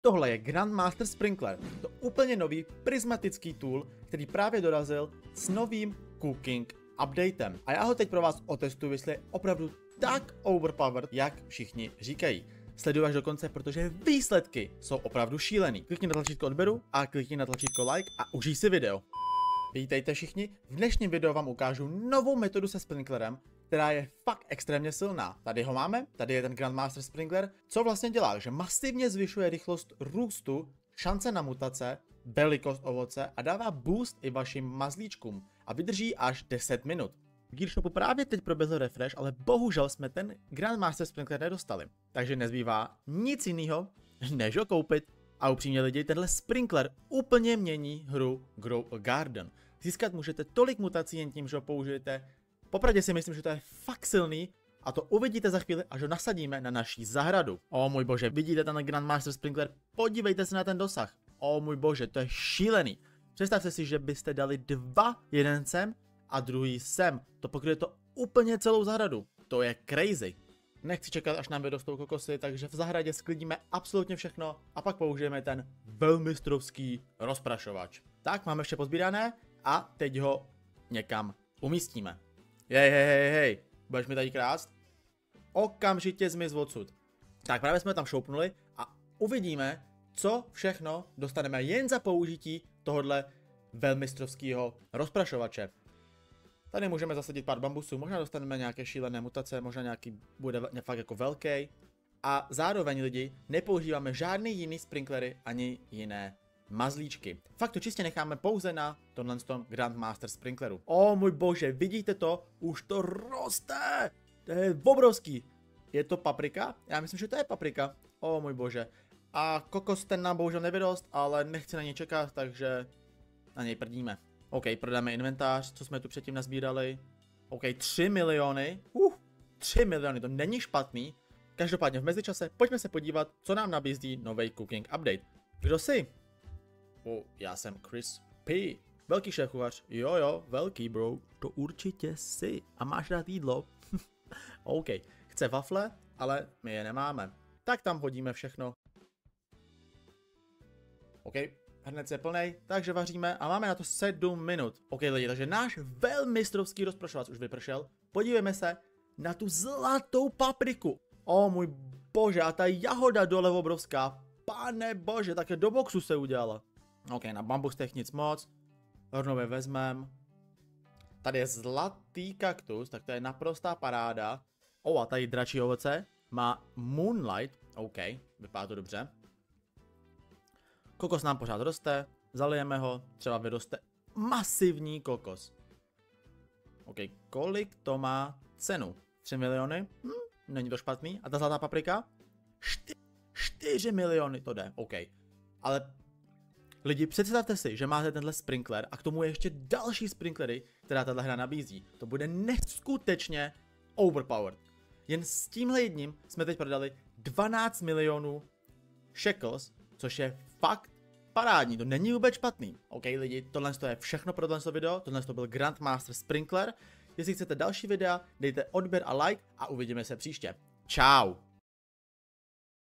Tohle je Grandmaster Sprinkler, to úplně nový prismatický tool, který právě dorazil s novým cooking updatem. A já ho teď pro vás otestuju, jestli je opravdu tak overpowered, jak všichni říkají. Sleduj až do konce, protože výsledky jsou opravdu šílený. Klikni na tlačítko odběru a klikni na tlačítko like a užij si video. Vítejte všichni, v dnešním videu vám ukážu novou metodu se sprinklerem, která je fakt extrémně silná. Tady ho máme, tady je ten Grandmaster Sprinkler. Co vlastně dělá? Že masivně zvyšuje rychlost růstu, šance na mutace, velikost ovoce a dává boost i vašim mazlíčkům a vydrží až 10 minut. V Gearshopu právě teď proběhl refresh, ale bohužel jsme ten Grandmaster Sprinkler nedostali. Takže nezbývá nic jiného, než ho koupit. A upřímně lidi, tenhle sprinkler úplně mění hru Grow a Garden. Získat můžete tolik mutací jen tím, že ho použijete. Popravdě si myslím, že to je fakt silný a to uvidíte za chvíli, až ho nasadíme na naší zahradu. O můj bože, vidíte ten Grandmaster Sprinkler? Podívejte se na ten dosah. O můj bože, to je šílený. Představte si, že byste dali dva, jeden sem a druhý sem. To pokryje to úplně celou zahradu. To je crazy. Nechci čekat, až nám vyrostou kokosy, takže v zahradě sklidíme absolutně všechno a pak použijeme ten velmistrovský rozprašovač. Tak, máme vše pozbírané a teď ho někam umístíme. Hej, budeš mi tady krást? Okamžitě zmiz odsud. Tak právě jsme tam šoupnuli a uvidíme, co všechno dostaneme jen za použití tohohle velmistrovského rozprašovače. Tady můžeme zasadit pár bambusů, možná dostaneme nějaké šílené mutace, možná nějaký bude fakt jako velký. A zároveň lidi nepoužíváme žádný jiný sprinklery ani jiné mazlíčky. Fakt to čistě necháme pouze na tomhle Grandmaster Sprinkleru. O můj bože, vidíte to? Už to roste! To je obrovský. Je to paprika? Já myslím, že to je paprika. O můj bože. A kokos ten nám bohužel nevyrost, ale nechci na něj čekat, takže na něj prdíme. OK, prodáme inventář, co jsme tu předtím nazbírali. OK, 3 miliony. 3 miliony, to není špatný. Každopádně v mezičase pojďme se podívat, co nám nabízí nový cooking update. Kdo jsi? Já jsem Chris P. Velký šéfkuchař. Jo, velký bro. To určitě jsi. A máš rád jídlo? OK, chce wafle, ale my je nemáme. Tak tam hodíme všechno. OK, hrnec je plnej, takže vaříme a máme na to 7 minut. OK lidi, takže náš velmistrovský rozprašovač už vypršel. Podívejme se na tu zlatou papriku. O můj bože, a ta jahoda dole obrovská. Pane bože, také do boxu se udělala. OK, na bambustech nic moc. Rovnou je vezmem. Tady je zlatý kaktus, tak to je naprostá paráda. A tady dračí ovoce. Má Moonlight. OK, vypadá to dobře. Kokos nám pořád roste. Zalijeme ho, třeba vyroste masivní kokos. OK, kolik to má cenu? 3 miliony? Není to špatný. A ta zlatá paprika? 4 miliony to jde, OK. Ale lidi, představte si, že máte tenhle sprinkler a k tomu je ještě další sprinklery, která tahle hra nabízí. To bude neskutečně overpowered. Jen s tímhle jedním jsme teď prodali 12 milionů shekels, což je fakt parádní, to není vůbec špatný. OK lidi, tohle je všechno pro tohle video, tohle byl Grandmaster Sprinkler. Jestli chcete další videa, dejte odběr a like a uvidíme se příště. Čau!